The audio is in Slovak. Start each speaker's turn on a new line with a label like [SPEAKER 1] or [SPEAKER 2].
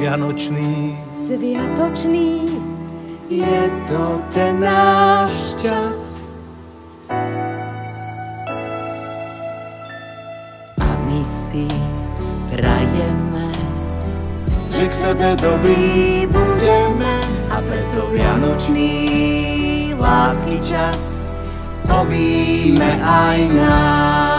[SPEAKER 1] vianočný,
[SPEAKER 2] sviatočný,
[SPEAKER 3] je to ten náš čas. A my si prajeme, že k sebe dobrý budeme, a preto vianočný lásky čas obíme aj nás.